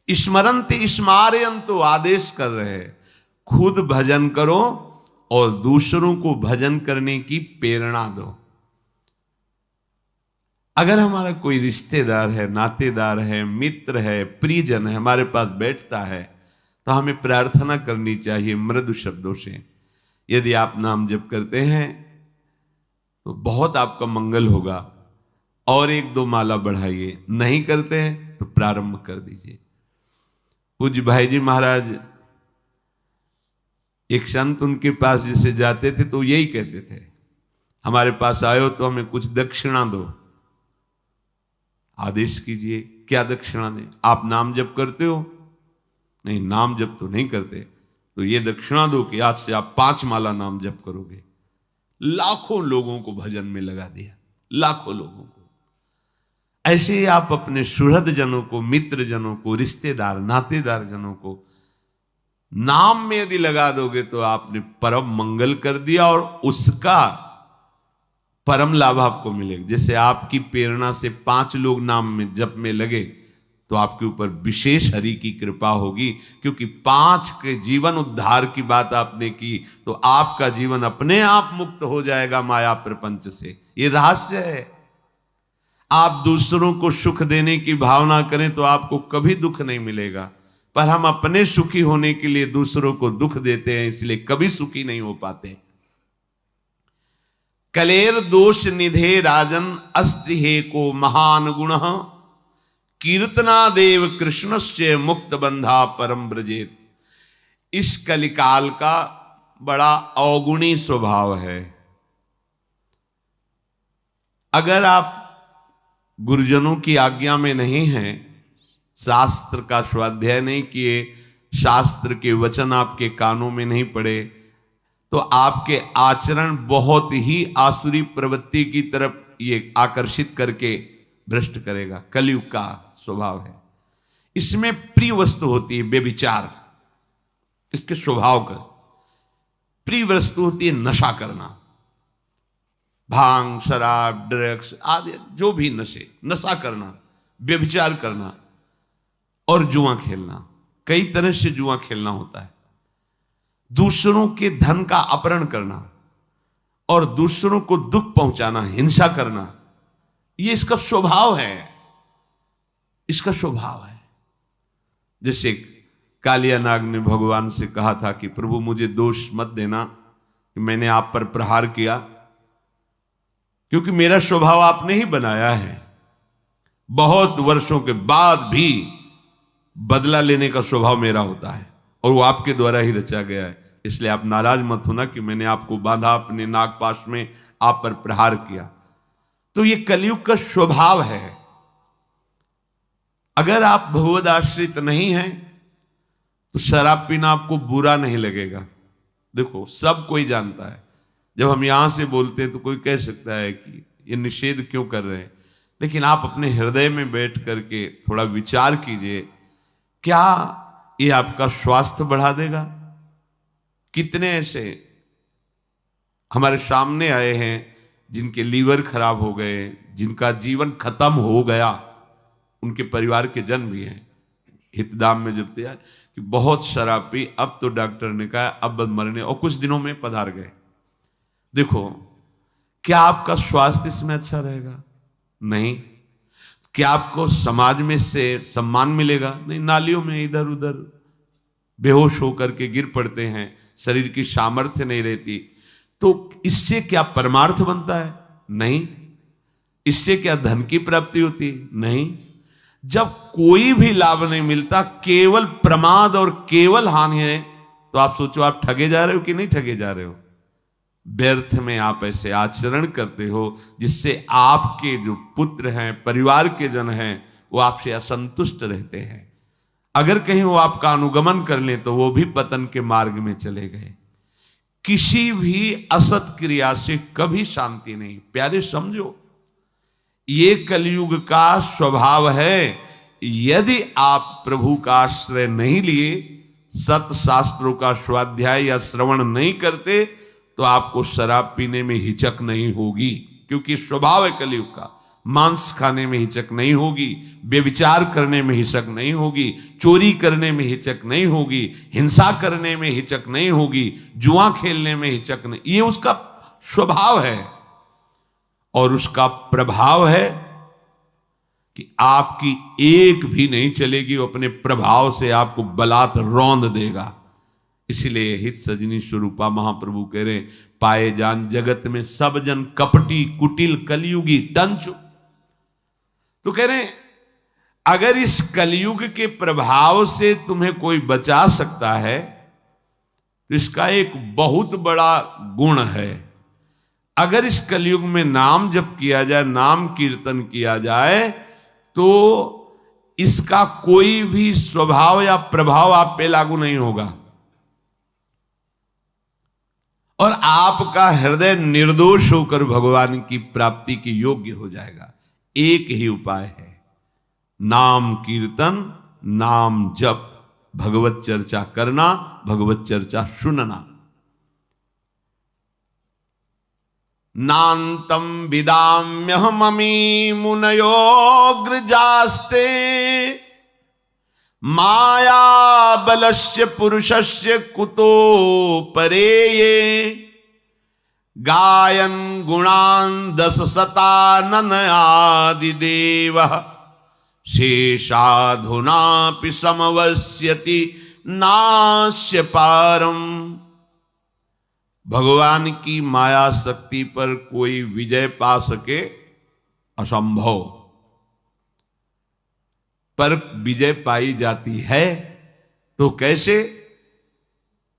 स्मरन्ति स्मारयन्तु आदेश कर रहे हैं, खुद भजन करो और दूसरों को भजन करने की प्रेरणा दो। अगर हमारा कोई रिश्तेदार है, नातेदार है, मित्र है, प्रियजन है, हमारे पास बैठता है, तो हमें प्रार्थना करनी चाहिए मृदु शब्दों से। यदि आप नाम जप करते हैं तो बहुत आपका मंगल होगा, और 1-2 माला बढ़ाइए। नहीं करते हैं तो प्रारंभ कर दीजिए। पूज्य भाई जी महाराज, एक संत उनके पास जिसे जाते थे तो यही कहते थे, हमारे पास आयो तो हमें कुछ दक्षिणा दो। आदेश कीजिए, क्या दक्षिणा दें? आप नाम जप करते हो? नहीं, नाम जप तो नहीं करते, तो ये दक्षिणा दो कि आज से आप 5 माला नाम जप करोगे। लाखों लोगों को भजन में लगा दिया, लाखों लोगों को। ऐसे ही आप अपने सुहृद जनों को, मित्र जनों को, रिश्तेदार नातेदार जनों को नाम में यदि लगा दोगे तो आपने परम मंगल कर दिया, और उसका परम लाभ आपको मिलेगा। जैसे आपकी प्रेरणा से 5 लोग नाम में जप में लगे तो आपके ऊपर विशेष हरि की कृपा होगी, क्योंकि 5 के जीवन उद्धार की बात आपने की, तो आपका जीवन अपने आप मुक्त हो जाएगा माया प्रपंच से। ये रहस्य है। आप दूसरों को सुख देने की भावना करें तो आपको कभी दुख नहीं मिलेगा, पर हम अपने सुखी होने के लिए दूसरों को दुख देते हैं, इसलिए कभी सुखी नहीं हो पाते। कलेर दोष निधे राजन अस्ति हे को महान गुण, कीर्तना देव कृष्णस्य मुक्त बंधा परम ब्रजेत। इस कलिकाल का बड़ा अवगुणी स्वभाव है। अगर आप गुरुजनों की आज्ञा में नहीं हैं, शास्त्र का स्वाध्याय नहीं किए, शास्त्र के वचन आपके कानों में नहीं पड़े, तो आपके आचरण बहुत ही आसुरी प्रवृत्ति की तरफ ये आकर्षित करके भ्रष्ट करेगा। कलयुग का स्वभाव है। इसमें प्रिय वस्तु होती है व्यभिचार, इसके स्वभाव का। प्रिय वस्तु होती है नशा करना, भांग, शराब, ड्रग्स आदि जो भी नशे, नशा करना, व्यभिचार करना और जुआ खेलना। कई तरह से जुआ खेलना होता है। दूसरों के धन का अपहरण करना और दूसरों को दुख पहुंचाना, हिंसा करना, ये इसका स्वभाव है। इसका स्वभाव है। जैसे कालिया नाग ने भगवान से कहा था कि प्रभु मुझे दोष मत देना कि मैंने आप पर प्रहार किया, क्योंकि मेरा स्वभाव आपने ही बनाया है। बहुत वर्षों के बाद भी बदला लेने का स्वभाव मेरा होता है, और वो आपके द्वारा ही रचा गया है। इसलिए आप नाराज मत होना कि मैंने आपको बांधा अपने नागपाश में, आप पर प्रहार किया। तो ये कलयुग का स्वभाव है। अगर आप भगवद आश्रित नहीं हैं तो शराब पीना आपको बुरा नहीं लगेगा। देखो, सब कोई जानता है। जब हम यहां से बोलते हैं तो कोई कह सकता है कि ये निषेध क्यों कर रहे हैं, लेकिन आप अपने हृदय में बैठ करके थोड़ा विचार कीजिए, क्या ये आपका स्वास्थ्य बढ़ा देगा? कितने ऐसे हमारे सामने आए हैं जिनके लीवर खराब हो गए, जिनका जीवन खत्म हो गया, उनके परिवार के जन भी हैं। हितदाम में जब दिया कि बहुत शराब पी, अब तो डॉक्टर ने कहा अब मरने, और कुछ दिनों में पधार गए। देखो, क्या आपका स्वास्थ्य इसमें अच्छा रहेगा? नहीं। क्या आपको समाज में से सम्मान मिलेगा? नहीं। नालियों में इधर उधर बेहोश होकर के गिर पड़ते हैं, शरीर की सामर्थ्य नहीं रहती। तो इससे क्या परमार्थ बनता है? नहीं। इससे क्या धन की प्राप्ति होती? नहीं। जब कोई भी लाभ नहीं मिलता, केवल प्रमाद और केवल हानि है, तो आप सोचो आप ठगे जा रहे हो कि नहीं ठगे जा रहे हो। व्यर्थ में आप ऐसे आचरण करते हो जिससे आपके जो पुत्र हैं, परिवार के जन हैं, वो आपसे असंतुष्ट रहते हैं। अगर कहीं वो आपका अनुगमन कर लें तो वो भी पतन के मार्ग में चले गए। किसी भी असत क्रिया से कभी शांति नहीं। प्यारे समझो, ये कलयुग का स्वभाव है। यदि आप प्रभु का आश्रय नहीं लिए, सत शास्त्रों का स्वाध्याय या श्रवण नहीं करते, तो आपको शराब पीने में हिचक नहीं होगी, क्योंकि स्वभाव है कलयुग का। मांस खाने में हिचक नहीं होगी, व्यभिचार करने में हिचक नहीं होगी, चोरी करने में हिचक नहीं होगी, हिंसा करने में हिचक नहीं होगी, जुआ खेलने में हिचक नहीं। ये उसका स्वभाव है और उसका प्रभाव है कि आपकी एक भी नहीं चलेगी, वो अपने प्रभाव से आपको बलात् रौंद देगा। इसलिए हित सजनी स्वरूपा महाप्रभु कह रहे, पाए जान जगत में सब जन कपटी कुटिल कलयुगी टंचु। तो कह रहे अगर इस कलयुग के प्रभाव से तुम्हें कोई बचा सकता है तो इसका एक बहुत बड़ा गुण है। अगर इस कलयुग में नाम जप किया जाए, नाम कीर्तन किया जाए, तो इसका कोई भी स्वभाव या प्रभाव आप पे लागू नहीं होगा और आपका हृदय निर्दोष होकर भगवान की प्राप्ति के योग्य हो जाएगा। एक ही उपाय है, नाम कीर्तन, नाम जप, भगवत चर्चा करना, भगवत चर्चा सुनना। नान्तं विदाम्यहममी मुनयोऽग्रजास्ते माया बलस्य पुरुषस्य कुतो परेये गायन गुणान् दश शताननयादिदेवः शेषाधुनापि समवस्यति नास्य पारम। भगवान की माया शक्ति पर कोई विजय पा सके असंभव, पर विजय पाई जाती है तो कैसे?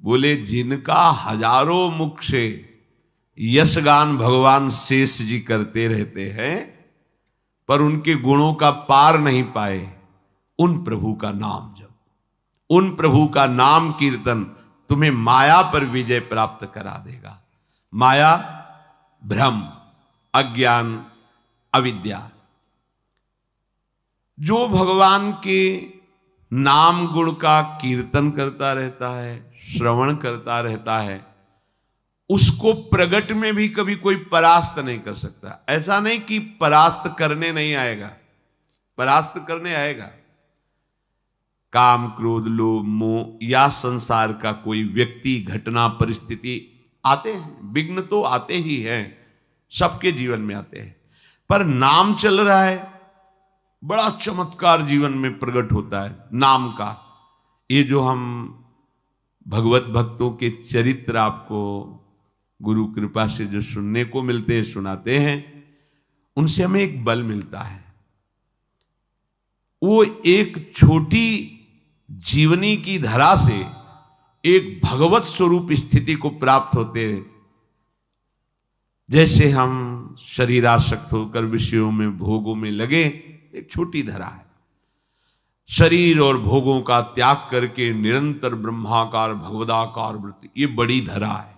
बोले जिनका हजारों मुख से यशगान भगवान शेष जी करते रहते हैं पर उनके गुणों का पार नहीं पाए, उन प्रभु का नाम जप, उन प्रभु का नाम कीर्तन तुम्हें माया पर विजय प्राप्त करा देगा। माया भ्रम, अज्ञान, अविद्या। जो भगवान के नाम गुण का कीर्तन करता रहता है, श्रवण करता रहता है, उसको प्रगट में भी कभी कोई परास्त नहीं कर सकता। ऐसा नहीं कि परास्त करने नहीं आएगा, परास्त करने आएगा। काम, क्रोध, लोभ, मोह या संसार का कोई व्यक्ति, घटना, परिस्थिति आते हैं, विघ्न तो आते ही हैं, सबके जीवन में आते हैं। पर नाम चल रहा है, बड़ा चमत्कार जीवन में प्रकट होता है नाम का। ये जो हम भगवत भक्तों के चरित्र आपको गुरु कृपा से जो सुनने को मिलते हैं, सुनाते हैं, उनसे हमें एक बल मिलता है। वो एक छोटी जीवनी की धरा से एक भगवत स्वरूप स्थिति को प्राप्त होते हैं। जैसे हम शरीरासक्त होकर विषयों में, भोगों में लगे, एक छोटी धरा है। शरीर और भोगों का त्याग करके निरंतर ब्रह्माकार भगवदाकार वृत्ति, ये बड़ी धरा है।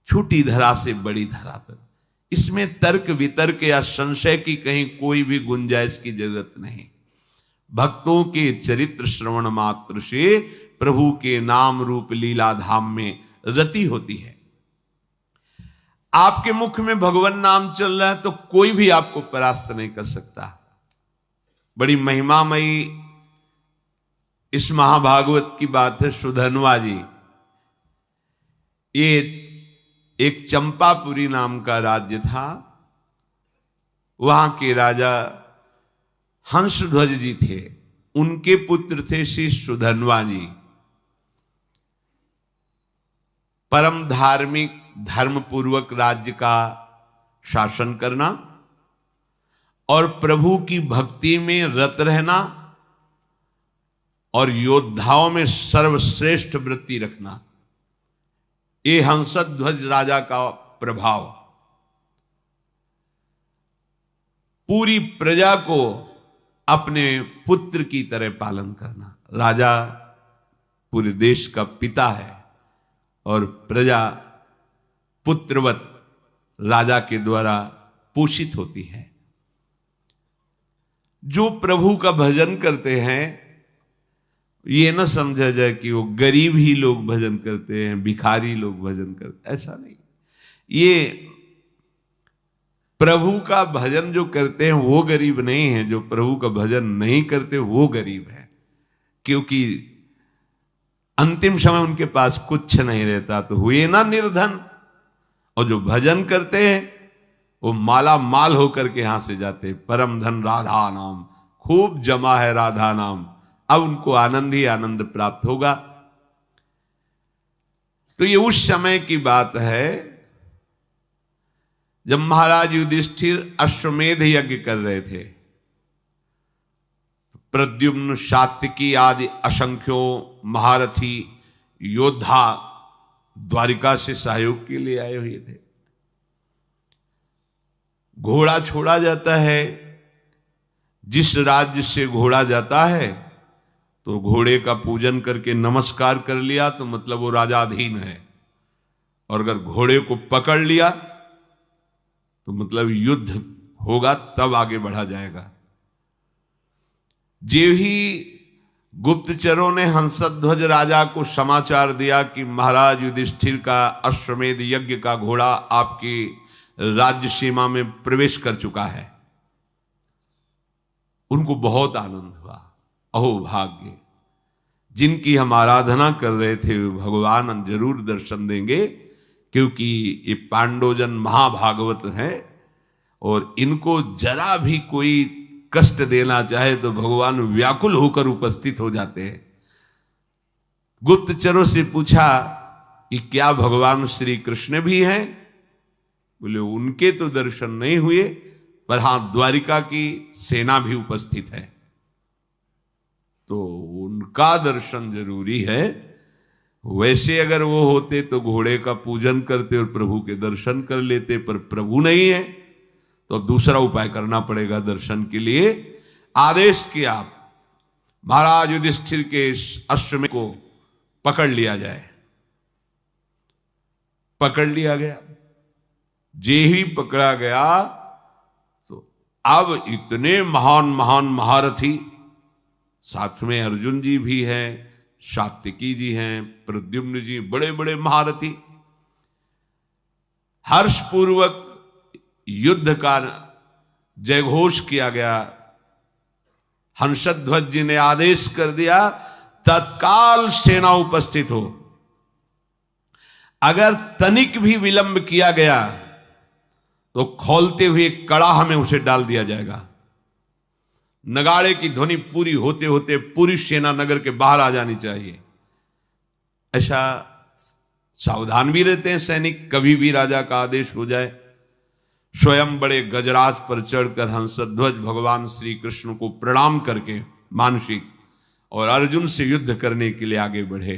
छोटी धरा से बड़ी धरा तक, इसमें तर्क वितर्क या संशय की कहीं कोई भी गुंजाइश की जरूरत नहीं। भक्तों के चरित्र श्रवण मात्र से प्रभु के नाम रूप लीला धाम में रति होती है। आपके मुख में भगवान नाम चल रहा है तो कोई भी आपको परास्त नहीं कर सकता। बड़ी महिमामयी इस महाभागवत की बात है। सुधन्वा जी, ये एक चंपापुरी नाम का राज्य था। वहां के राजा हंसध्वज जी थे, उनके पुत्र थे श्री सुधन्वा जी। परम धार्मिक, धर्मपूर्वक राज्य का शासन करना और प्रभु की भक्ति में रत रहना और योद्धाओं में सर्वश्रेष्ठ वृत्ति रखना, ये हंसध्वज राजा का प्रभाव। पूरी प्रजा को अपने पुत्र की तरह पालन करना। राजा पूरे देश का पिता है और प्रजा पुत्रवत राजा के द्वारा पोषित होती है। जो प्रभु का भजन करते हैं, ये न समझा जाए कि वो गरीब ही लोग भजन करते हैं, भिखारी लोग भजन करते, ऐसा नहीं। ये प्रभु का भजन जो करते हैं वो गरीब नहीं है, जो प्रभु का भजन नहीं करते वो गरीब है, क्योंकि अंतिम समय उनके पास कुछ नहीं रहता तो हुए ना निर्धन। और जो भजन करते हैं वो माला माल होकर के यहां से जाते, परम धन राधा नाम, खूब जमा है राधा नाम, अब उनको आनंद ही आनंद प्राप्त होगा। तो ये उस समय की बात है जब महाराज युधिष्ठिर अश्वमेध यज्ञ कर रहे थे। प्रद्युम्न, सात्विकी आदि असंख्यों महारथी योद्धा द्वारिका से सहयोग के लिए आए हुए थे। घोड़ा छोड़ा जाता है, जिस राज्य से घोड़ा जाता है तो घोड़े का पूजन करके नमस्कार कर लिया तो मतलब वो राजाधीन है, और अगर घोड़े को पकड़ लिया तो मतलब युद्ध होगा, तब आगे बढ़ा जाएगा। जे ही गुप्तचरों ने हंसध्वज राजा को समाचार दिया कि महाराज युधिष्ठिर का अश्वमेध यज्ञ का घोड़ा आपकी राज्य सीमा में प्रवेश कर चुका है, उनको बहुत आनंद हुआ। अहो भाग्य, जिनकी हम आराधना कर रहे थे भगवान जरूर दर्शन देंगे, क्योंकि ये पांडवजन महाभागवत हैं और इनको जरा भी कोई कष्ट देना चाहे तो भगवान व्याकुल होकर उपस्थित हो जाते हैं। गुप्तचरों से पूछा कि क्या भगवान श्री कृष्ण भी हैं? बोले उनके तो दर्शन नहीं हुए, पर हां द्वारिका की सेना भी उपस्थित है, तो उनका दर्शन जरूरी है। वैसे अगर वो होते तो घोड़े का पूजन करते और प्रभु के दर्शन कर लेते, पर प्रभु नहीं है तो अब दूसरा उपाय करना पड़ेगा दर्शन के लिए। आदेश किया महाराज युधिष्ठिर के अश्वमेध को पकड़ लिया जाए। पकड़ लिया गया। जे ही पकड़ा गया तो अब इतने महान महान महारथी, साथ में अर्जुन जी भी हैं, सात्विकी जी हैं, प्रद्युम्न जी, बड़े बड़े महारथी, हर्षपूर्वक युद्ध का जयघोष किया गया। हंसध्वज जी ने आदेश कर दिया तत्काल सेना उपस्थित हो, अगर तनिक भी विलंब किया गया तो खौलते हुए कड़ाह में उसे डाल दिया जाएगा। नगाड़े की ध्वनि पूरी होते होते पूरी सेना नगर के बाहर आ जानी चाहिए। ऐसा सावधान भी रहते हैं सैनिक, कभी भी राजा का आदेश हो जाए। स्वयं बड़े गजराज पर चढ़कर हंसध्वज भगवान श्री कृष्ण को प्रणाम करके मानसिक और अर्जुन से युद्ध करने के लिए आगे बढ़े।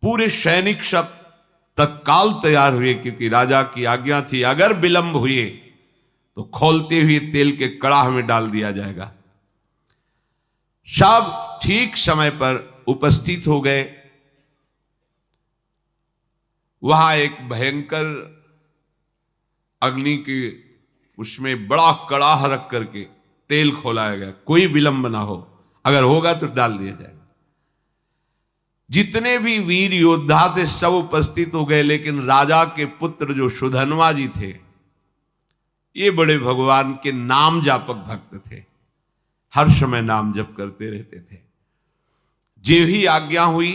पूरे सैनिक सब तत्काल तैयार हुए, क्योंकि राजा की आज्ञा थी अगर विलंब हुए तो खौलते हुए तेल के कड़ाह में डाल दिया जाएगा। सब ठीक समय पर उपस्थित हो गए। वहां एक भयंकर अग्नि के उसमें बड़ा कड़ाह रख करके तेल खोलाया गया, कोई विलंब ना हो, अगर होगा तो डाल दिया जाएगा। जितने भी वीर योद्धा थे सब उपस्थित हो गए, लेकिन राजा के पुत्र जो सुधन्वा जी थे, ये बड़े भगवान के नाम जापक भक्त थे, हर समय नाम जप करते रहते थे। जे ही आज्ञा हुई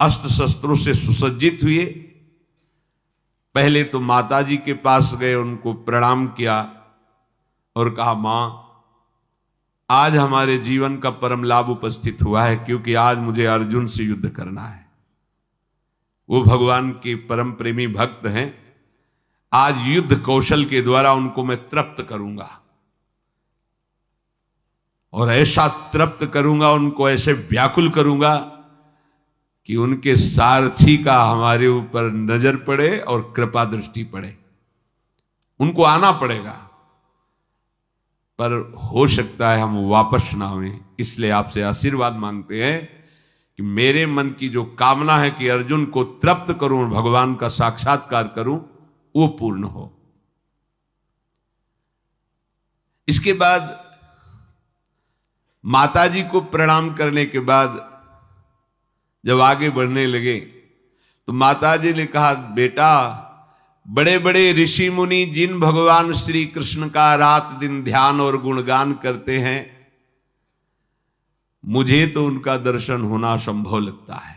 अस्त्र शस्त्रों से सुसज्जित हुए। पहले तो माता जी के पास गए, उनको प्रणाम किया और कहा मां, आज हमारे जीवन का परम लाभ उपस्थित हुआ है, क्योंकि आज मुझे अर्जुन से युद्ध करना है। वो भगवान के परम प्रेमी भक्त हैं। आज युद्ध कौशल के द्वारा उनको मैं तृप्त करूंगा, और ऐसा तृप्त करूंगा, उनको ऐसे व्याकुल करूंगा कि उनके सारथी का हमारे ऊपर नजर पड़े और कृपा दृष्टि पड़े। उनको आना पड़ेगा, पर हो सकता है हम वापस ना आएं। इसलिए आपसे आशीर्वाद मांगते हैं कि मेरे मन की जो कामना है कि अर्जुन को तृप्त करूं और भगवान का साक्षात्कार करूं, वो पूर्ण हो। इसके बाद माताजी को प्रणाम करने के बाद जब आगे बढ़ने लगे तो माताजी ने कहा, बेटा बड़े बड़े ऋषि मुनि जिन भगवान श्री कृष्ण का रात दिन ध्यान और गुणगान करते हैं, मुझे तो उनका दर्शन होना संभव लगता है।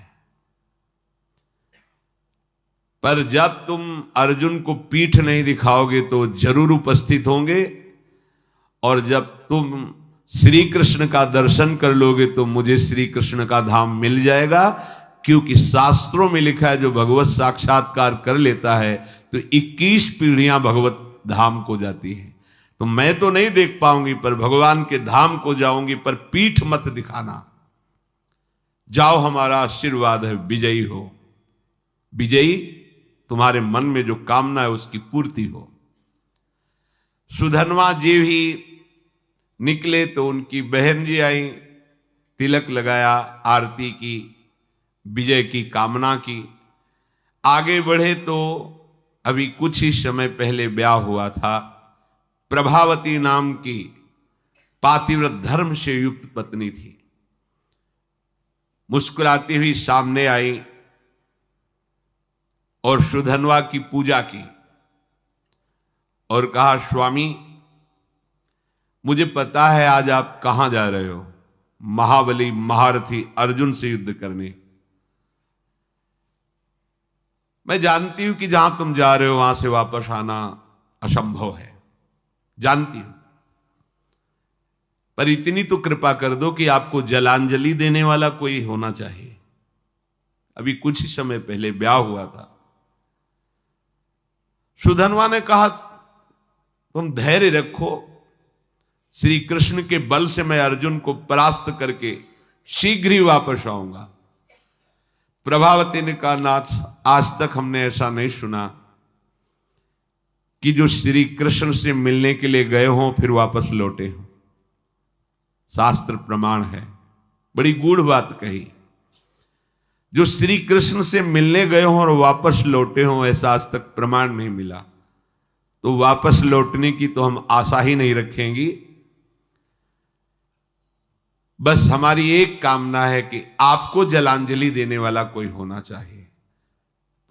पर जब तुम अर्जुन को पीठ नहीं दिखाओगे तो जरूर उपस्थित होंगे, और जब तुम श्री कृष्ण का दर्शन कर लोगे तो मुझे श्री कृष्ण का धाम मिल जाएगा। क्योंकि शास्त्रों में लिखा है जो भगवत साक्षात्कार कर लेता है तो 21 पीढ़ियां भगवत धाम को जाती हैं। तो मैं तो नहीं देख पाऊंगी, पर भगवान के धाम को जाऊंगी, पर पीठ मत दिखाना। जाओ, हमारा आशीर्वाद है, विजयी हो। विजयी, तुम्हारे मन में जो कामना है उसकी पूर्ति हो। सुधनवा जी भी निकले तो उनकी बहन जी आई, तिलक लगाया, आरती की, विजय की कामना की। आगे बढ़े तो अभी कुछ ही समय पहले ब्याह हुआ था। प्रभावती नाम की पातिव्रत धर्म से युक्त पत्नी थी। मुस्कुराती हुई सामने आई और सुधनवा की पूजा की और कहा, स्वामी मुझे पता है आज आप कहां जा रहे हो, महाबली महारथी अर्जुन से युद्ध करने। मैं जानती हूं कि जहां तुम जा रहे हो वहां से वापस आना असंभव है, जानती हूं, पर इतनी तो कृपा कर दो कि आपको जलांजलि देने वाला कोई होना चाहिए। अभी कुछ ही समय पहले ब्याह हुआ था। सुधनवा ने कहा, तुम धैर्य रखो, श्री कृष्ण के बल से मैं अर्जुन को परास्त करके शीघ्र ही वापस आऊंगा। प्रभावती ने कहा, नाथ, आज तक हमने ऐसा नहीं सुना कि जो श्री कृष्ण से मिलने के लिए गए हों फिर वापस लौटे हों। शास्त्र प्रमाण है, बड़ी गूढ़ बात कही। जो श्री कृष्ण से मिलने गए हों और वापस लौटे हों, ऐसा आज तक प्रमाण नहीं मिला। तो वापस लौटने की तो हम आशा ही नहीं रखेंगी। बस हमारी एक कामना है कि आपको जलांजलि देने वाला कोई होना चाहिए।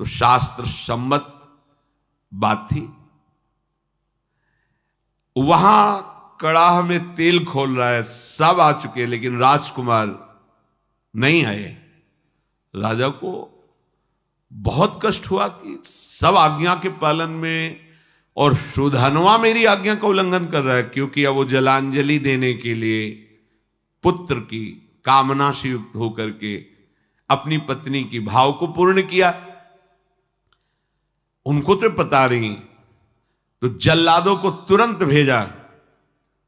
तो शास्त्र सम्मत बात थी। वहां कड़ाह में तेल खोल रहा है, सब आ चुके, लेकिन राजकुमार नहीं आए। राजा को बहुत कष्ट हुआ कि सब आज्ञा के पालन में, और सुधनवा मेरी आज्ञा का उल्लंघन कर रहा है। क्योंकि अब वो जलांजलि देने के लिए पुत्र की कामना से युक्त होकर के अपनी पत्नी की भाव को पूर्ण किया। उनको तो पता नहीं, तो जल्लादों को तुरंत भेजा,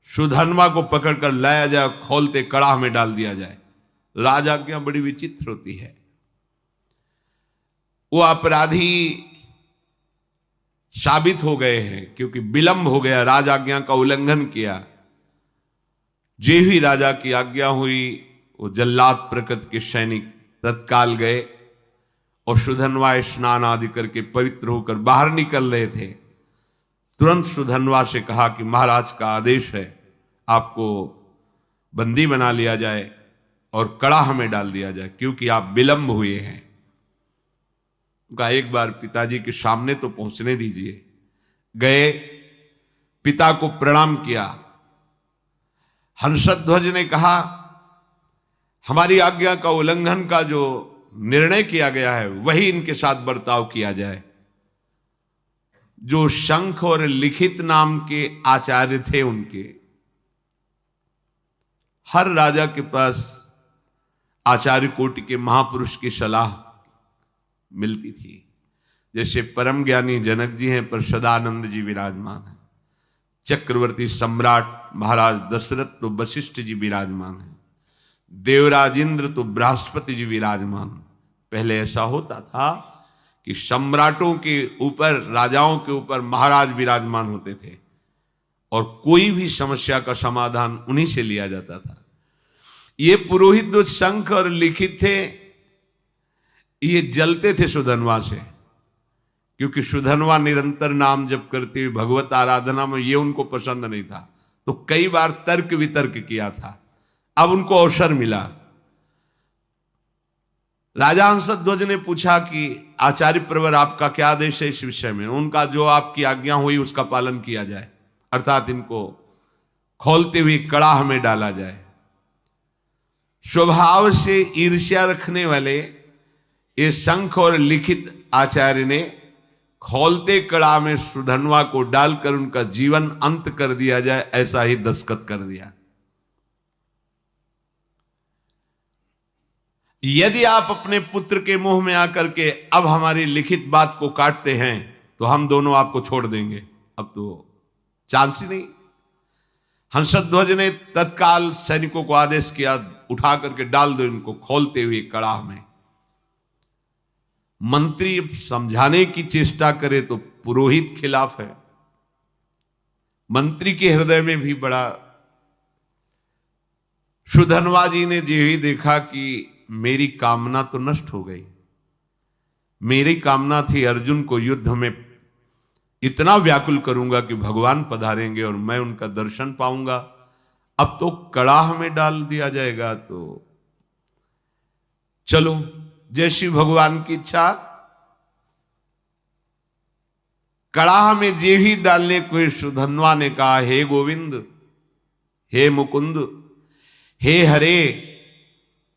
सुधनवा को पकड़कर लाया जाए, खोलते कड़ाह में डाल दिया जाए। राजाज्ञा बड़ी विचित्र होती है। वो अपराधी साबित हो गए हैं क्योंकि विलंब हो गया, राजाज्ञा का उल्लंघन किया। जे ही राजा की आज्ञा हुई, वो जल्लाद प्रकृति के सैनिक तत्काल गए और सुधनवा स्नान आदि करके पवित्र होकर बाहर निकल रहे थे। तुरंत सुधनवा से कहा कि महाराज का आदेश है, आपको बंदी बना लिया जाए और कड़ाह में डाल दिया जाए, क्योंकि आप विलंब हुए हैं। उनका एक बार पिताजी के सामने तो पहुंचने दीजिए। गए, पिता को प्रणाम किया। हंसध्वज ने कहा, हमारी आज्ञा का उल्लंघन का जो निर्णय किया गया है वही इनके साथ बर्ताव किया जाए। जो शंख और लिखित नाम के आचार्य थे, उनके हर राजा के पास आचार्य कोटि के महापुरुष की सलाह मिलती थी। जैसे परम ज्ञानी जनक जी हैं, पर सदानंद जी विराजमान हैं। चक्रवर्ती सम्राट महाराज दशरथ तो वशिष्ठ जी विराजमान हैं। देवराज इंद्र तो बृहस्पति जी विराजमान। पहले ऐसा होता था कि सम्राटों के ऊपर, राजाओं के ऊपर महाराज विराजमान होते थे और कोई भी समस्या का समाधान उन्हीं से लिया जाता था। ये पुरोहित जो शंख और लिखित थे, ये जलते थे सुधनवा से, क्योंकि सुधनवा निरंतर नाम जप करते हुए भगवत आराधना में, ये उनको पसंद नहीं था। तो कई बार तर्क वितर्क किया था। अब उनको अवसर मिला। राजा हंसध्वज ने पूछा कि आचार्य प्रवर आपका क्या आदेश है इस विषय में। उनका जो आपकी आज्ञा हुई उसका पालन किया जाए, अर्थात इनको खोलते हुए कड़ाह में डाला जाए। स्वभाव से ईर्ष्या रखने वाले ये शंख और लिखित आचार्य ने खोलते कड़ाह में सुधन्वा को डालकर उनका जीवन अंत कर दिया जाए, ऐसा ही दस्तखत कर दिया। यदि आप अपने पुत्र के मुंह में आकर के अब हमारी लिखित बात को काटते हैं तो हम दोनों आपको छोड़ देंगे, अब तो चांस ही नहीं। हंसध्वज ने तत्काल सैनिकों को आदेश किया, उठा करके डाल दो इनको खोलते हुए कड़ाह में। मंत्री समझाने की चेष्टा करे तो पुरोहित खिलाफ है। मंत्री के हृदय में भी बड़ा, सुधन्वा जी ने जो ही देखा कि मेरी कामना तो नष्ट हो गई। मेरी कामना थी अर्जुन को युद्ध में इतना व्याकुल करूंगा कि भगवान पधारेंगे और मैं उनका दर्शन पाऊंगा, अब तो कड़ाह में डाल दिया जाएगा। तो चलो जैसी भगवान की इच्छा। कड़ाह में जे ही डालने को सुधन्वा ने कहा, हे गोविंद, हे मुकुंद, हे हरे,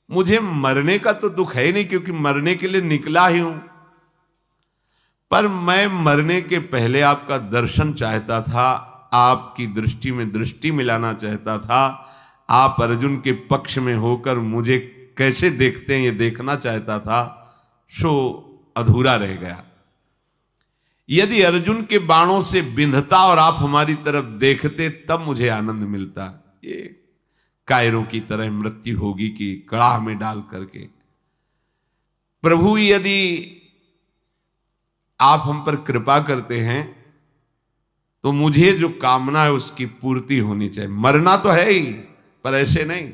मुझे मरने का तो दुख है नहीं क्योंकि मरने के लिए निकला ही हूं, पर मैं मरने के पहले आपका दर्शन चाहता था, आपकी दृष्टि में दृष्टि मिलाना चाहता था। आप अर्जुन के पक्ष में होकर मुझे कैसे देखते हैं ये देखना चाहता था, सो अधूरा रह गया। यदि अर्जुन के बाणों से बिंधता और आप हमारी तरफ देखते तब मुझे आनंद मिलता। ये कायरों की तरह मृत्यु होगी कि कड़ाह में डाल करके। प्रभु यदि आप हम पर कृपा करते हैं तो मुझे जो कामना है उसकी पूर्ति होनी चाहिए। मरना तो है ही, पर ऐसे नहीं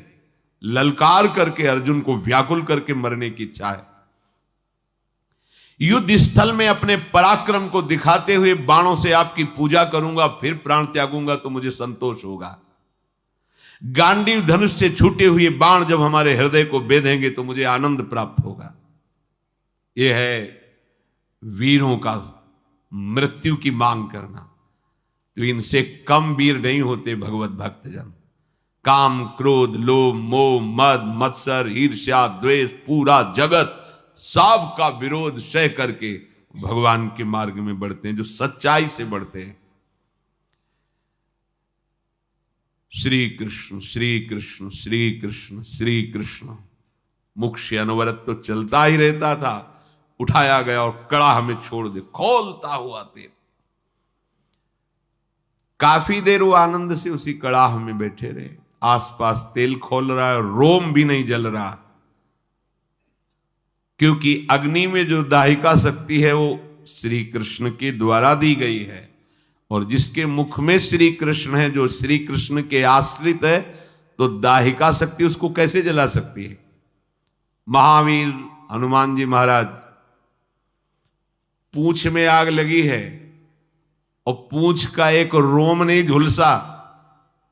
ललकार करके अर्जुन को व्याकुल करके मरने की इच्छा है। युद्ध स्थल में अपने पराक्रम को दिखाते हुए बाणों से आपकी पूजा करूंगा, फिर प्राण त्यागूंगा तो मुझे संतोष होगा। गांडीव धनुष से छूटे हुए बाण जब हमारे हृदय को बेधेंगे तो मुझे आनंद प्राप्त होगा। यह है वीरों का मृत्यु की मांग करना। तो इनसे कम वीर नहीं होते भगवत भक्तजन। काम, क्रोध, लोभ, मोह, मद, मत्सर, ईर्ष्या, द्वेष, पूरा जगत सब का विरोध सह करके भगवान के मार्ग में बढ़ते हैं, जो सच्चाई से बढ़ते हैं। श्री कृष्ण श्री कृष्ण श्री कृष्ण श्री कृष्ण। मुख से अनवरत तो चलता ही रहता था, उठाया गया और कड़ाह में छोड़ दे, खोलता हुआ तेल। काफी देर वो आनंद से उसी कड़ाह में बैठे रहे। आसपास तेल खोल रहा है और रोम भी नहीं जल रहा, क्योंकि अग्नि में जो दाहिका शक्ति है वो श्री कृष्ण के द्वारा दी गई है, और जिसके मुख में श्री कृष्ण है, जो श्री कृष्ण के आश्रित है, तो दाहिका शक्ति उसको कैसे जला सकती है। महावीर हनुमान जी महाराज, पूंछ में आग लगी है और पूंछ का एक रोम नहीं झुलसा,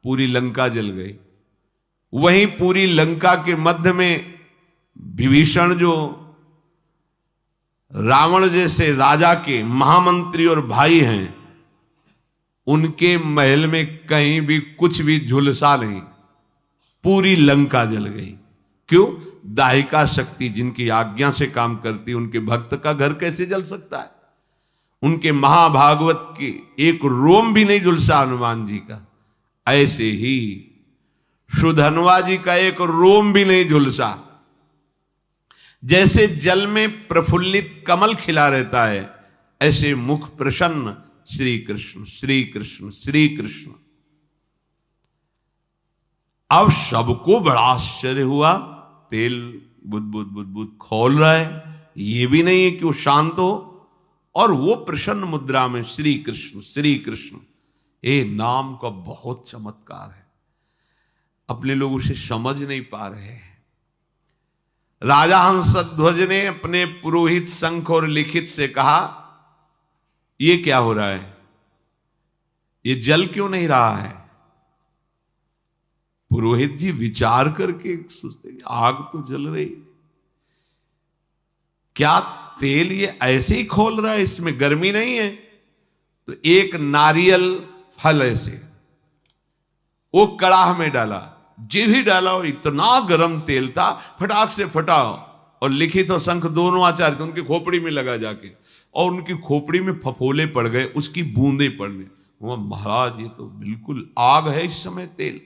पूरी लंका जल गई। वहीं पूरी लंका के मध्य में विभीषण, जो रावण जैसे राजा के महामंत्री और भाई हैं, उनके महल में कहीं भी कुछ भी झुलसा नहीं, पूरी लंका जल गई। क्यों? दाहिका शक्ति जिनकी आज्ञा से काम करती, उनके भक्त का घर कैसे जल सकता है। उनके महाभागवत के एक रोम भी नहीं झुलसा हनुमान जी का, ऐसे ही सुधन्वा जी का एक रोम भी नहीं झुलसा। जैसे जल में प्रफुल्लित कमल खिला रहता है, ऐसे मुख प्रसन्न श्री कृष्ण श्री कृष्ण श्री कृष्ण। अब सबको बड़ा आश्चर्य हुआ, तेल बुद बुद बुद बुद खोल रहा है, ये भी नहीं है कि वो शांत हो, और वो प्रसन्न मुद्रा में श्री कृष्ण श्री कृष्ण। ये नाम का बहुत चमत्कार है, अपने लोग उसे समझ नहीं पा रहे हैं। राजा हंसध्वज ने अपने पुरोहित शंख और लिखित से कहा, ये क्या हो रहा है, ये जल क्यों नहीं रहा है। पुरोहित जी विचार करके सोचते, आग तो जल रही, क्या तेल ये ऐसे ही खोल रहा है, इसमें गर्मी नहीं है? तो एक नारियल फल ऐसे वो कड़ाह में डाला, जे भी डाला और इतना गर्म तेल था, फटाक से फटा, और लिखित और शंख दोनों आचार्य थे, उनकी खोपड़ी में लगा जाके, और उनकी खोपड़ी में फफोले पड़ गए, उसकी बूंदे पड़ने। वो महाराज ये तो बिल्कुल आग है इस समय तेल।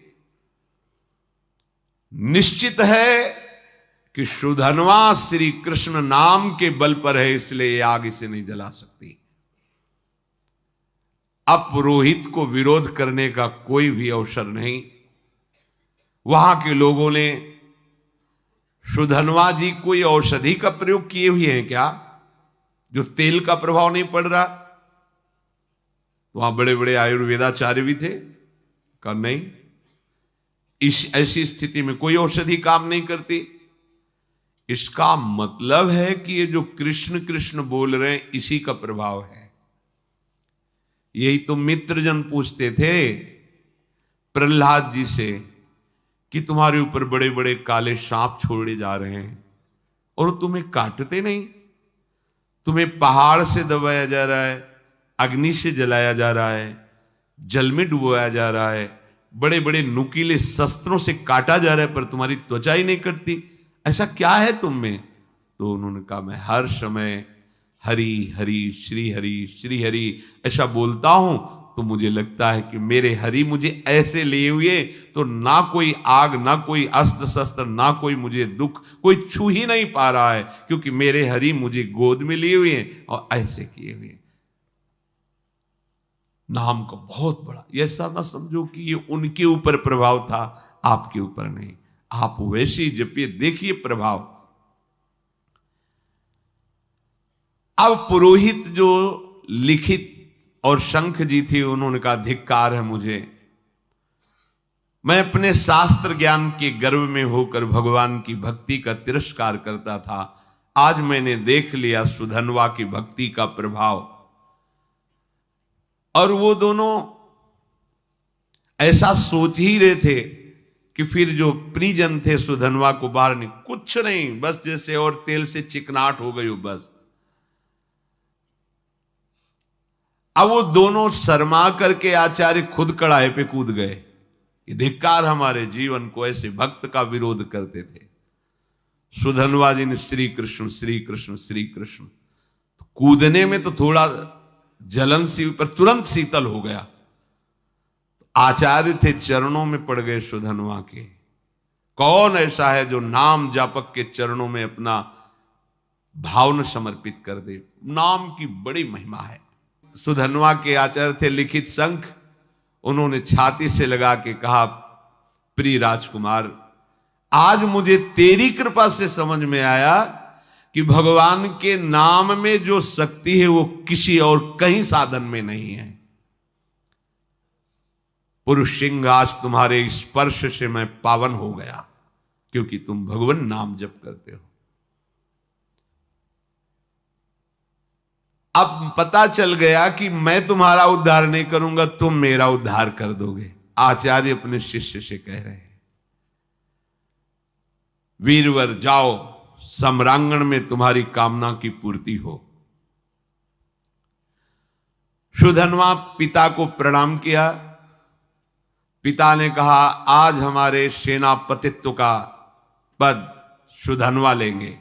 निश्चित है कि सुधनवा श्री कृष्ण नाम के बल पर है, इसलिए ये आग इसे नहीं जला सकती। अब पुरोहित को विरोध करने का कोई भी अवसर नहीं। वहां के लोगों ने सुधनवा जी कोई औषधि का प्रयोग किए हुए हैं क्या, जो तेल का प्रभाव नहीं पड़ रहा? वहां बड़े बड़े आयुर्वेदाचार्य भी थे, कहा नहीं, इस ऐसी स्थिति में कोई औषधि काम नहीं करती। इसका मतलब है कि ये जो कृष्ण कृष्ण बोल रहे हैं इसी का प्रभाव है। यही तो मित्रजन पूछते थे प्रहलाद जी से कि तुम्हारे ऊपर बड़े बड़े काले सांप छोड़े जा रहे हैं और तुम्हें काटते नहीं, तुम्हें पहाड़ से दबाया जा रहा है, अग्नि से जलाया जा रहा है, जल में डुबोया जा रहा है, बड़े बड़े नुकीले शस्त्रों से काटा जा रहा है, पर तुम्हारी त्वचा ही नहीं कटती, ऐसा क्या है तुम में? तो उन्होंने कहा मैं हर समय हरि हरि श्री हरि ऐसा बोलता हूं, तो मुझे लगता है कि मेरे हरि मुझे ऐसे लिए हुए तो ना कोई आग, ना कोई अस्त्र शस्त्र, ना कोई मुझे दुख, कोई छू ही नहीं पा रहा है, क्योंकि मेरे हरि मुझे गोद में लिए हुए हैं और ऐसे किए हुए। नाम का बहुत बड़ा, ऐसा ना समझो कि ये उनके ऊपर प्रभाव था, आपके ऊपर नहीं। आप वैसे ही जपिए, देखिए प्रभाव। अब पुरोहित जो लिखित और शंख जी थी, उन्होंने कहा धिक्कार है मुझे, मैं अपने शास्त्र ज्ञान के गर्व में होकर भगवान की भक्ति का तिरस्कार करता था, आज मैंने देख लिया सुधनवा की भक्ति का प्रभाव। और वो दोनों ऐसा सोच ही रहे थे कि फिर जो परिजन थे सुधनवा को बाहर नहीं, कुछ नहीं, बस जैसे और तेल से चिकनाहट हो गई हो बस। अब वो दोनों शर्मा करके आचार्य खुद कड़ाहे पे कूद गए। ये धिक्कार हमारे जीवन को, ऐसे भक्त का विरोध करते थे। सुधनवा जी ने श्री कृष्ण श्री कृष्ण श्री कृष्ण, तो कूदने में तो थोड़ा जलन सी, पर तुरंत शीतल हो गया। आचार्य थे चरणों में पड़ गए सुधनवा के। कौन ऐसा है जो नाम जापक के चरणों में अपना भावना समर्पित कर दे? नाम की बड़ी महिमा है। सुधनवा के आचार्य थे लिखित शंख, उन्होंने छाती से लगा के कहा, प्रिय राजकुमार, आज मुझे तेरी कृपा से समझ में आया कि भगवान के नाम में जो शक्ति है वो किसी और कहीं साधन में नहीं है। पुरुष सिंह, आज तुम्हारे स्पर्श से मैं पावन हो गया, क्योंकि तुम भगवान नाम जप करते हो। अब पता चल गया कि मैं तुम्हारा उद्धार नहीं करूंगा, तुम मेरा उद्धार कर दोगे। आचार्य अपने शिष्य से कह रहे हैं, वीरवर जाओ, सम्रांगण में तुम्हारी कामना की पूर्ति हो। सुधनवा पिता को प्रणाम किया। पिता ने कहा, आज हमारे सेनापतित्व का पद सुधनवा लेंगे।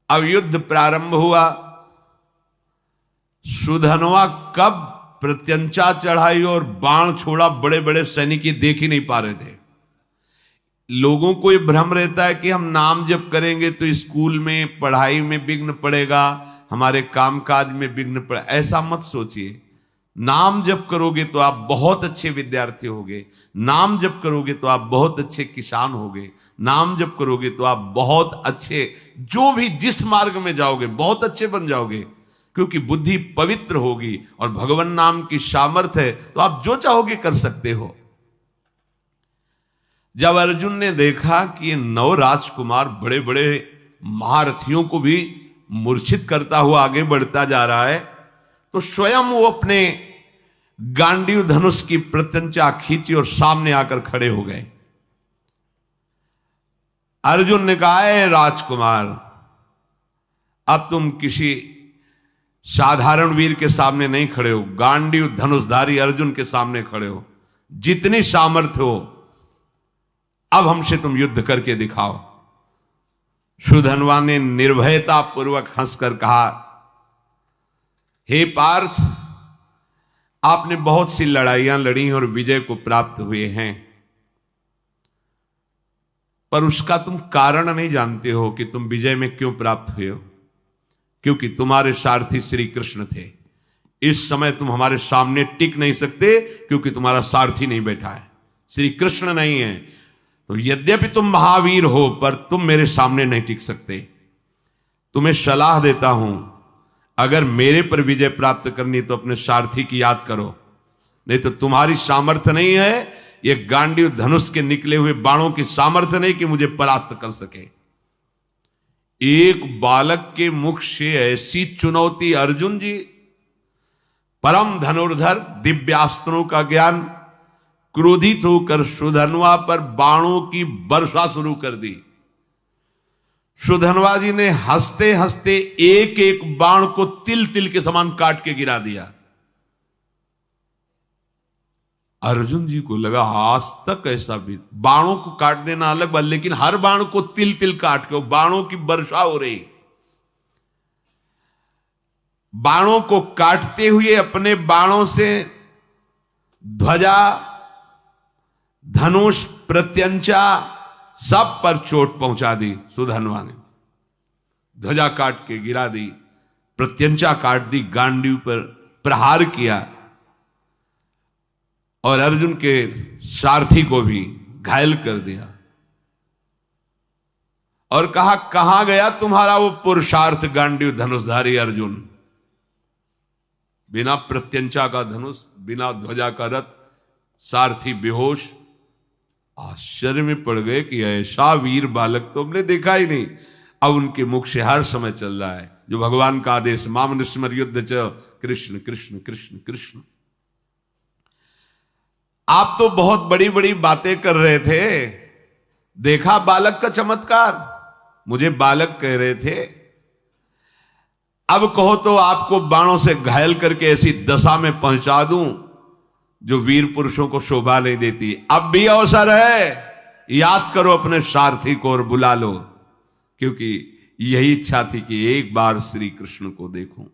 अब युद्ध प्रारंभ हुआ। सुधनवा कब प्रत्यंचा चढ़ाई और बाण छोड़ा, बड़े बड़े सैनिक देख ही नहीं पा रहे थे। लोगों को ये भ्रम रहता है कि हम नाम जप करेंगे तो स्कूल में पढ़ाई में विघ्न पड़ेगा, हमारे कामकाज में विघ्न पड़े। ऐसा मत सोचिए। नाम जप करोगे तो आप बहुत अच्छे विद्यार्थी होगे, नाम जप करोगे तो आप बहुत अच्छे किसान होगे, नाम जप करोगे तो आप बहुत अच्छे, जो भी जिस मार्ग में जाओगे बहुत अच्छे बन जाओगे, क्योंकि बुद्धि पवित्र होगी और भगवान नाम की सामर्थ्य है, तो आप जो चाहोगे कर सकते हो। जब अर्जुन ने देखा कि ये 9 राजकुमार बड़े बड़े महारथियों को भी मूर्छित करता हुआ आगे बढ़ता जा रहा है, तो स्वयं वो अपने गांडीव धनुष की प्रत्यंचा खींची और सामने आकर खड़े हो गए। अर्जुन ने कहा है राजकुमार, अब तुम किसी साधारण वीर के सामने नहीं खड़े हो, गांडीव धनुषधारी अर्जुन के सामने खड़े हो। जितनी सामर्थ्य हो अब हमसे तुम युद्ध करके दिखाओ। सुधन्वा ने निर्भयता पूर्वक हंसकर कहा, हे पार्थ, आपने बहुत सी लड़ाइयां लड़ी और विजय को प्राप्त हुए हैं, पर उसका तुम कारण नहीं जानते हो कि तुम विजय में क्यों प्राप्त हुए हो। क्योंकि तुम्हारे सारथी श्री कृष्ण थे। इस समय तुम हमारे सामने टिक नहीं सकते क्योंकि तुम्हारा सारथी नहीं बैठा है, श्री कृष्ण नहीं है। तो यद्यपि तुम महावीर हो पर तुम मेरे सामने नहीं टिक सकते। तुम्हें सलाह देता हूं, अगर मेरे पर विजय प्राप्त करनी तो अपने सारथी की याद करो, नहीं तो तुम्हारी सामर्थ्य नहीं है, ये गांडीव धनुष के निकले हुए बाणों की सामर्थ्य नहीं कि मुझे परास्त कर सके। एक बालक के मुख से ऐसी चुनौती, अर्जुन जी परम धनुर्धर, दिव्यास्त्रों का ज्ञान, क्रोधित होकर सुधन्वा पर बाणों की वर्षा शुरू कर दी। सुधन्वा जी ने हंसते हंसते एक एक बाण को तिल तिल के समान काट के गिरा दिया। अर्जुन जी को लगा आज तक ऐसा भी, बाणों को काट देना अलग बात, लेकिन हर बाण को तिल तिल काट के बाणों की वर्षा हो रही। बाणों को काटते हुए अपने बाणों से ध्वजा, धनुष, प्रत्यंचा सब पर चोट पहुंचा दी। सुधन्वा ने ध्वजा काट के गिरा दी, प्रत्यंचा काट दी, गांडीव पर प्रहार किया और अर्जुन के सारथी को भी घायल कर दिया और कहा, कहां गया तुम्हारा वो पुरुषार्थ गांडीव धनुषधारी अर्जुन। बिना प्रत्यंचा का धनुष, बिना ध्वजा का रथ, सारथी बेहोश। आश्चर्य में पड़ गए कि ऐसा वीर बालक तो हमने देखा ही नहीं। अब उनके मुख से हर समय चल रहा है जो भगवान का आदेश, मामनुस्मर युद्ध च कृष्ण कृष्ण कृष्ण कृष्ण। आप तो बहुत बड़ी बड़ी बातें कर रहे थे, देखा बालक का चमत्कार, मुझे बालक कह रहे थे, अब कहो तो आपको बाणों से घायल करके ऐसी दशा में पहुंचा दूं जो वीर पुरुषों को शोभा नहीं देती। अब भी अवसर है, याद करो अपने सारथी को और बुला लो, क्योंकि यही इच्छा थी कि एक बार श्री कृष्ण को देखूं।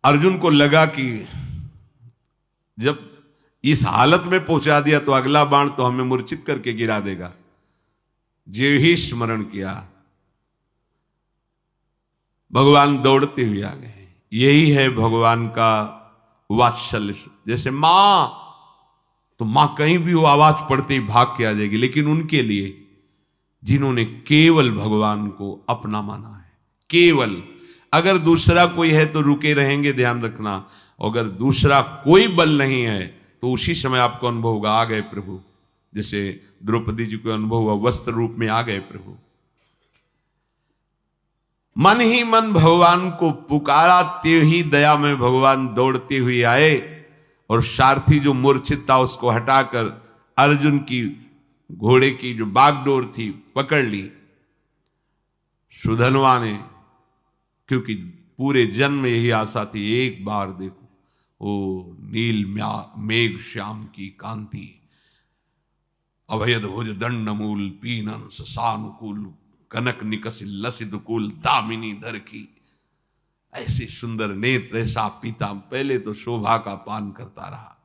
अर्जुन को लगा कि जब इस हालत में पहुंचा दिया तो अगला बाण तो हमें मूर्छित करके गिरा देगा। जो ही स्मरण किया, भगवान दौड़ते हुए आ गए। यही है भगवान का वात्सल्य। जैसे मां, तो मां कहीं भी वो आवाज पड़ते ही भाग के आ जाएगी, लेकिन उनके लिए जिन्होंने केवल भगवान को अपना माना है, केवल, अगर दूसरा कोई है तो रुके रहेंगे, ध्यान रखना। अगर दूसरा कोई बल नहीं है तो उसी समय आपको अनुभव होगा, आ गए प्रभु। जैसे द्रौपदी जी को अनुभव हुआ, वस्त्र रूप में आ गए प्रभु। मन ही मन भगवान को पुकारा, ते ही दया में भगवान दौड़ते हुए आए और सारथी जो मूर्छित था उसको हटाकर अर्जुन की घोड़े की जो बागडोर थी पकड़ ली। सुधन्वा ने, क्योंकि पूरे जन्म में यही आशा थी, एक बार देखो ओ नील मेघ श्याम की कांति, अभयद भुज दंड मूल पीनन सानुकूल, कनक निकस लसित कुल दामिनी धर की। ऐसे सुंदर नेत्र, ऐसा पीता, पहले तो शोभा का पान करता रहा।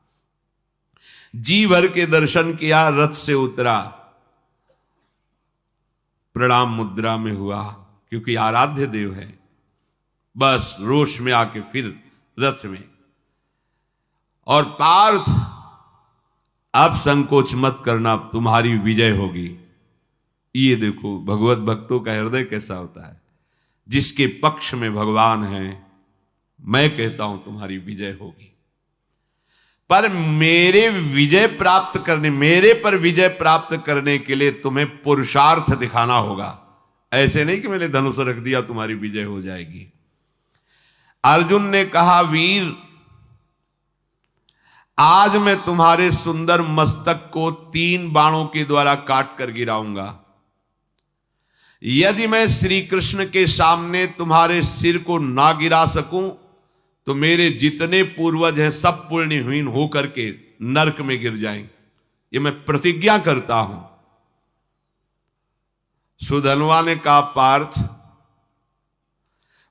जी भर के दर्शन किया, रथ से उतरा, प्रणाम मुद्रा में हुआ, क्योंकि आराध्य देव है। बस रोष में आके फिर रथ में, और पार्थ अब संकोच मत करना, तुम्हारी विजय होगी। ये देखो भगवत भक्तों का हृदय कैसा होता है। जिसके पक्ष में भगवान है, मैं कहता हूं तुम्हारी विजय होगी। पर मेरे पर विजय प्राप्त करने के लिए तुम्हें पुरुषार्थ दिखाना होगा। ऐसे नहीं कि मैंने धनुष रख दिया तुम्हारी विजय हो जाएगी। अर्जुन ने कहा, वीर आज मैं तुम्हारे सुंदर मस्तक को 3 बाणों के द्वारा काट कर गिराऊंगा। यदि मैं श्री कृष्ण के सामने तुम्हारे सिर को ना गिरा सकूं तो मेरे जितने पूर्वज हैं सब पुण्यहीन होकर के नरक में गिर जाएं। ये मैं प्रतिज्ञा करता हूं। सुधनवा ने कहा, पार्थ,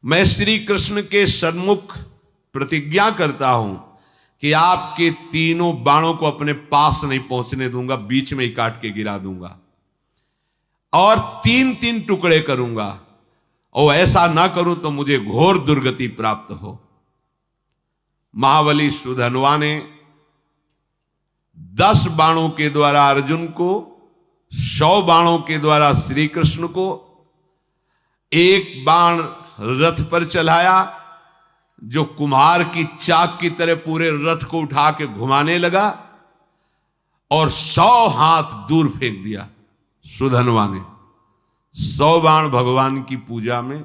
मैं श्री कृष्ण के सन्मुख प्रतिज्ञा करता हूं कि आपके तीनों बाणों को अपने पास नहीं पहुंचने दूंगा, बीच में ही काट के गिरा दूंगा और 3-3 टुकड़े करूंगा, और ऐसा ना करूं तो मुझे घोर दुर्गति प्राप्त हो। महाबली सुधनवा ने 10 बाणों के द्वारा अर्जुन को, 100 बाणों के द्वारा श्री कृष्ण को, 1 बाण रथ पर चलाया जो कुम्हार की चाक की तरह पूरे रथ को उठा के घुमाने लगा, और 100 हाथ दूर फेंक दिया सुधनवा ने। 100 बाण भगवान की पूजा में,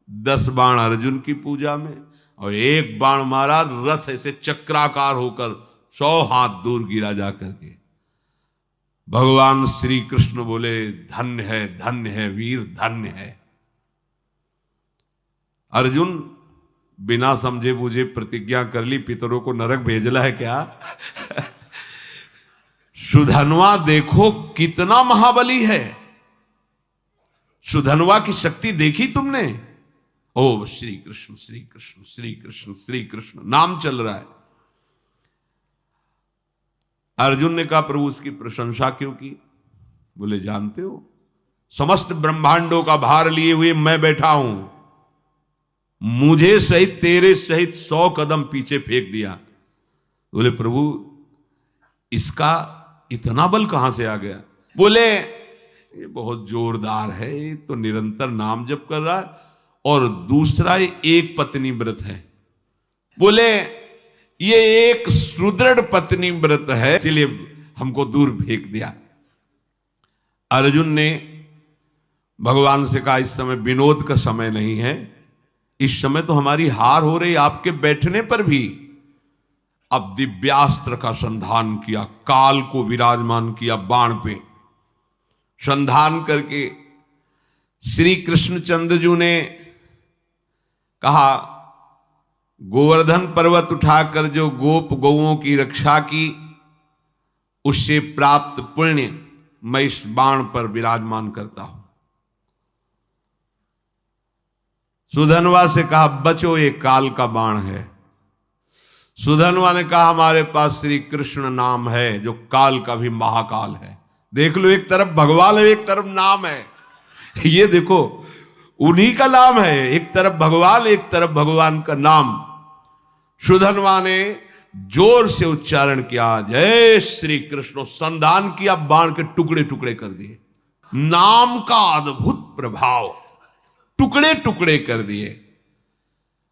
10 बाण अर्जुन की पूजा में, और 1 बाण मारा, रथ ऐसे चक्राकार होकर 100 हाथ दूर गिरा जाकर के। भगवान श्री कृष्ण बोले, धन्य है वीर, धन्य है। अर्जुन बिना समझे बूझे प्रतिज्ञा कर ली, पितरों को नरक भेजना है क्या? सुधनवा देखो कितना महाबली है। सुधनवा की शक्ति देखी तुमने? ओ श्री कृष्ण श्री कृष्ण श्री कृष्ण श्री कृष्ण नाम चल रहा है। अर्जुन ने कहा, प्रभु उसकी प्रशंसा क्यों की? बोले, जानते हो समस्त ब्रह्मांडों का भार लिए हुए मैं बैठा हूं, मुझे सहित तेरे सहित 100 कदम पीछे फेंक दिया। बोले, प्रभु इसका इतना बल कहां से आ गया? बोले, ये बहुत जोरदार है, ये तो निरंतर नाम जप कर रहा है, और दूसरा ये एक पत्नी व्रत है। बोले, ये एक सुदृढ़ पत्नी व्रत है, इसलिए हमको दूर फेंक दिया। अर्जुन ने भगवान से कहा, इस समय विनोद का समय नहीं है, इस समय तो हमारी हार हो रही आपके बैठने पर भी। अब दिव्यास्त्र का संधान किया, काल को विराजमान किया बाण पे, संधान करके श्री कृष्णचंद्र ने कहा, गोवर्धन पर्वत उठाकर जो गोप गौओं की रक्षा की, उससे प्राप्त पुण्य मैं इस बाण पर विराजमान करता हूं। सुधनवा से कहा, बचो ये काल का बाण है। सुधनवा ने कहा, हमारे पास श्री कृष्ण नाम है जो काल का भी महाकाल है। देख लो, एक तरफ भगवान है, एक तरफ नाम है। ये देखो, उन्हीं का नाम है, एक तरफ भगवान, एक तरफ भगवान का नाम। सुधनवा ने जोर से उच्चारण किया, जय श्री कृष्ण, संधान किया, बाण के टुकड़े टुकड़े कर दिए। नाम का अद्भुत प्रभाव, टुकड़े टुकड़े कर दिए,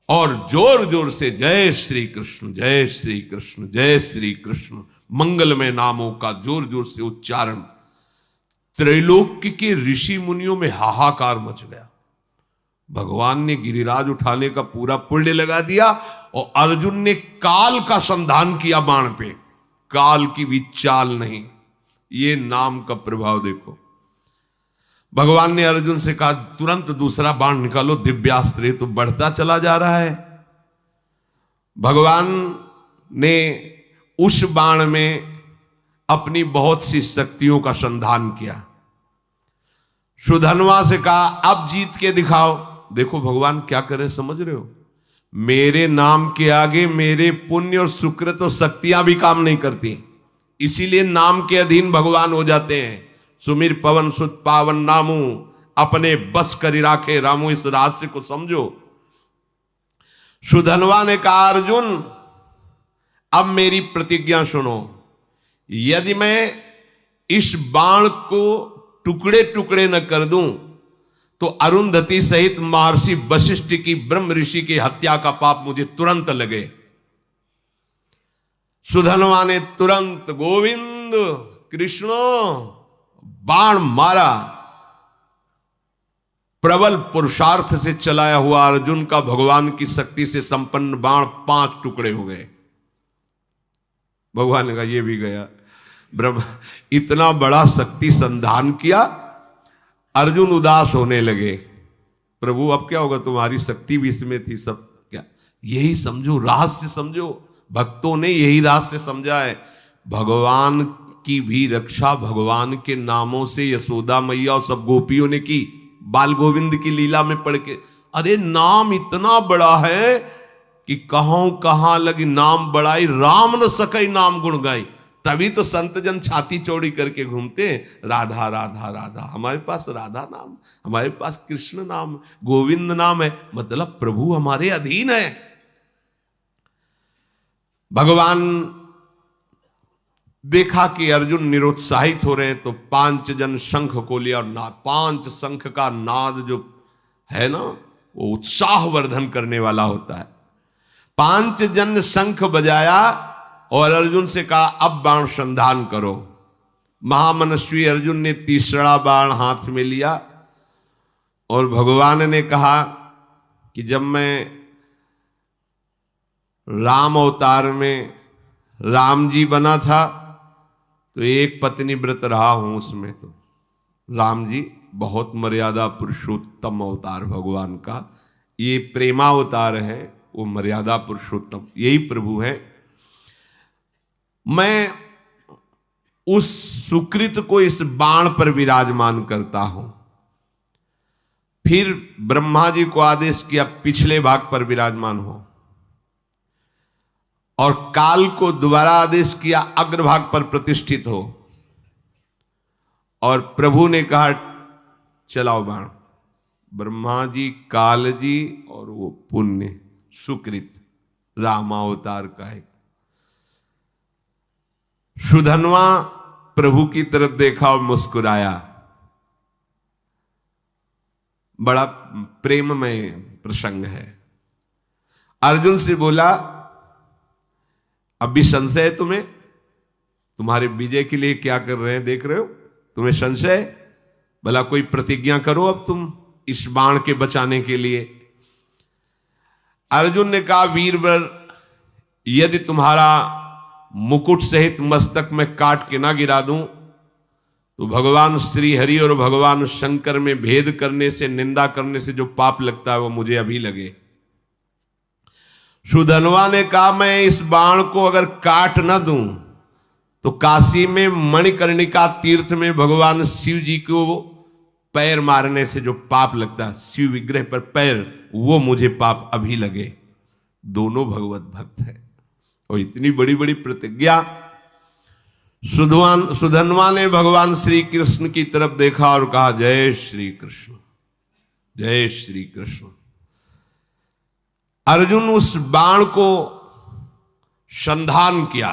और जोर जोर से जय श्री कृष्ण जय श्री कृष्ण जय श्री कृष्ण मंगलमय नामों का जोर जोर से उच्चारण। त्रैलोक्य के ऋषि मुनियों में हाहाकार मच गया। भगवान ने गिरिराज उठाने का पूरा पुण्य लगा दिया, और अर्जुन ने काल का संधान किया बाण पे, काल की भी चाल नहीं। ये नाम का प्रभाव देखो। भगवान ने अर्जुन से कहा, तुरंत दूसरा बाण निकालो, दिव्यास्त्र तो बढ़ता चला जा रहा है। भगवान ने उस बाण में अपनी बहुत सी शक्तियों का संधान किया। सुधनवा से कहा, अब जीत के दिखाओ। देखो भगवान क्या करें, समझ रहे हो? मेरे नाम के आगे मेरे पुण्य और सुकृत और शक्तियां भी काम नहीं करती, इसीलिए नाम के अधीन भगवान हो जाते हैं। सुमिर पवन सुत पावन नामू, अपने बस करी राखे रामू। इस रहस्य को समझो। सुधनवा ने कहा, अर्जुन अब मेरी प्रतिज्ञा सुनो, यदि मैं इस बाण को टुकड़े टुकड़े न कर दूं तो अरुंधति सहित महर्षि वशिष्ठ की ब्रह्म ऋषि की हत्या का पाप मुझे तुरंत लगे। सुधनवा ने तुरंत गोविंद कृष्णो बाण मारा। प्रबल पुरुषार्थ से चलाया हुआ अर्जुन का भगवान की शक्ति से संपन्न बाण 5 टुकड़े हो गए। भगवान ने कहा, ये भी गया। ब्रह्म इतना बड़ा शक्ति संधान किया, अर्जुन उदास होने लगे। प्रभु अब क्या होगा, तुम्हारी शक्ति भी इसमें थी, सब क्या। यही समझो, रहस्य समझो, भक्तों ने यही रहस्य समझा है। भगवान की भी रक्षा भगवान के नामों से यशोदा मैया और सब गोपियों ने की, बाल गोविंद की लीला में पढ़ के। अरे नाम इतना बड़ा है कि कहां लगी नाम बड़ाई, राम न सकई नाम गुण गाई। तभी तो संत जन छाती चौड़ी करके घूमते हैं, राधा राधा राधा। हमारे पास राधा नाम, हमारे पास कृष्ण नाम, गोविंद नाम है, मतलब प्रभु हमारे अधीन है। भगवान देखा कि अर्जुन निरुत्साहित हो रहे हैं, तो 5 जन शंख को लिया, और 5 शंख का नाद जो है ना, वो उत्साह वर्धन करने वाला होता है। 5 जन शंख बजाया और अर्जुन से कहा अब बाण संधान करो। महामनस्वी अर्जुन ने तीसरा बाण हाथ में लिया और भगवान ने कहा कि जब मैं राम अवतार में राम जी बना था तो एक पत्नी व्रत रहा हूं, उसमें तो राम जी बहुत मर्यादा पुरुषोत्तम अवतार भगवान का, ये प्रेमावतार है, वो मर्यादा पुरुषोत्तम यही प्रभु है। मैं उस सुकृत को इस बाण पर विराजमान करता हूं। फिर ब्रह्मा जी को आदेश किया पिछले भाग पर विराजमान हो, और काल को दोबारा आदेश किया अग्रभाग पर प्रतिष्ठित हो, और प्रभु ने कहा चलाओ बाण। ब्रह्मा जी, काल जी और वो पुण्य सुकृत रामावतार का है। सुधन्वा प्रभु की तरफ देखा और मुस्कुराया। बड़ा प्रेममय प्रसंग है। अर्जुन से बोला अब भी संशय है तुम्हें, तुम्हारे विजय के लिए क्या कर रहे हैं देख रहे हो, तुम्हें संशय, भला कोई प्रतिज्ञा करो अब तुम इस बाण के बचाने के लिए। अर्जुन ने कहा वीरवर, यदि तुम्हारा मुकुट सहित मस्तक में काट के ना गिरा दूं तो भगवान श्री हरि और भगवान शंकर में भेद करने से, निंदा करने से जो पाप लगता है वो मुझे अभी लगे। सुधनवा ने कहा मैं इस बाण को अगर काट ना दूं तो काशी में मणिकर्णिका तीर्थ में भगवान शिव जी को पैर मारने से जो पाप लगता है, शिव विग्रह पर पैर, वो मुझे पाप अभी लगे। दोनों भगवत भक्त है और इतनी बड़ी बड़ी प्रतिज्ञा। सुधन्वा ने भगवान श्री कृष्ण की तरफ देखा और कहा जय श्री कृष्ण, जय श्री कृष्ण। अर्जुन उस बाण को संधान किया।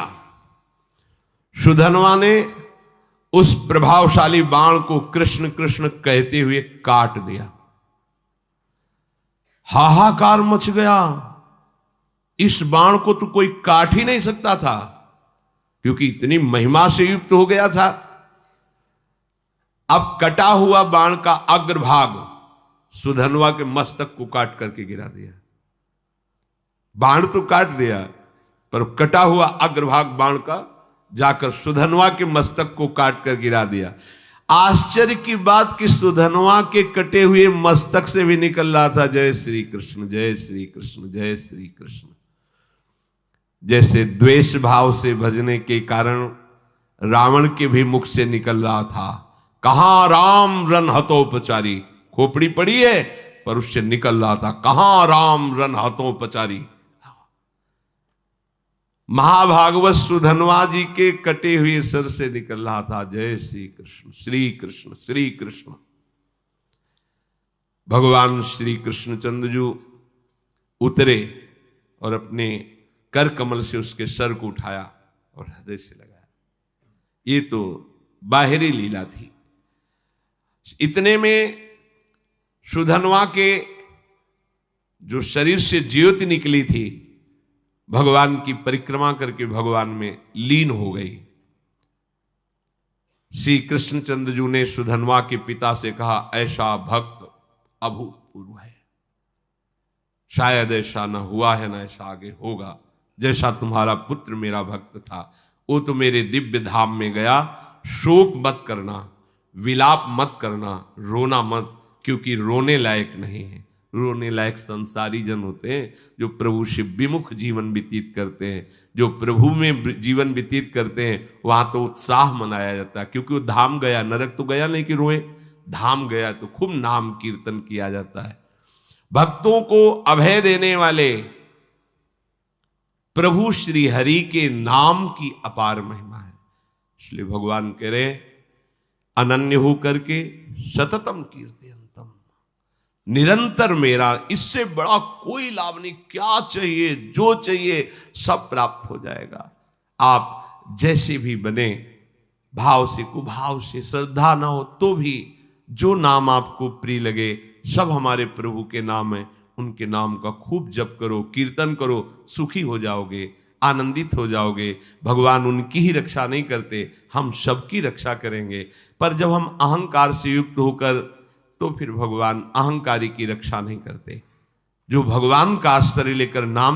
सुधन्वा ने उस प्रभावशाली बाण को कृष्ण कृष्ण कहते हुए काट दिया। हाहाकार मच गया। इस बाण को तो कोई काट ही नहीं सकता था, क्योंकि इतनी महिमा से युक्त हो गया था। अब कटा हुआ बाण का अग्रभाग सुधन्वा के मस्तक को काट करके गिरा दिया। बाण तो काट दिया, पर कटा हुआ अग्रभाग बाण का जाकर सुधन्वा के मस्तक को काट कर गिरा दिया। आश्चर्य की बात कि सुधन्वा के कटे हुए मस्तक से भी निकल रहा था जय श्री कृष्ण, जय श्री कृष्ण, जय श्री कृष्ण। जैसे द्वेष भाव से भजने के कारण रावण के भी मुख से निकल रहा था, कहां राम रन हतोपचारी, खोपड़ी पड़ी है पर उससे निकल रहा था कहां राम रन हतोपचारी। महाभागवत सुधन्वा जी के कटे हुए सर से निकल रहा था जय श्री कृष्ण, श्री कृष्ण, श्री कृष्ण। भगवान श्री कृष्णचंद्र जी उतरे और अपने कर कमल से उसके सर को उठाया और हृदय से लगाया। ये तो बाहरी लीला थी। इतने में सुधन्वा के जो शरीर से ज्योति निकली थी भगवान की परिक्रमा करके भगवान में लीन हो गई। श्री कृष्णचंद्र जी ने सुधन्वा के पिता से कहा ऐसा भक्त अभूतपूर्व है, शायद ऐसा न हुआ है न ऐसा आगे होगा। जैसा तुम्हारा पुत्र मेरा भक्त था, वो तो मेरे दिव्य धाम में गया, शोक मत करना, विलाप मत करना, रोना मत, क्योंकि रोने लायक नहीं है। रोने लायक संसारी जन होते हैं जो प्रभु से विमुख जीवन व्यतीत करते हैं। जो प्रभु में जीवन व्यतीत करते हैं वहां तो उत्साह मनाया जाता है, क्योंकि वो धाम गया, नरक तो गया नहीं कि रोए, धाम गया तो खूब नाम कीर्तन किया जाता है। भक्तों को अभय देने वाले प्रभु श्री हरि के नाम की अपार महिमा है। इसलिए भगवान कह रहे अनन्य हो करके सततम कीर्तयन्तम, निरंतर मेरा, इससे बड़ा कोई लाभ नहीं। क्या चाहिए, जो चाहिए सब प्राप्त हो जाएगा। आप जैसे भी बने, भाव से कुभाव से, श्रद्धा ना हो तो भी जो नाम आपको प्रिय लगे, सब हमारे प्रभु के नाम है, उनके नाम का खूब जप करो, कीर्तन करो, सुखी हो जाओगे, आनंदित हो जाओगे। भगवान उनकी ही रक्षा नहीं करते, हम सबकी रक्षा करेंगे। पर जब हम अहंकार से युक्त होकर, तो फिर भगवान अहंकारी की रक्षा नहीं करते। जो भगवान का आश्रय लेकर नाम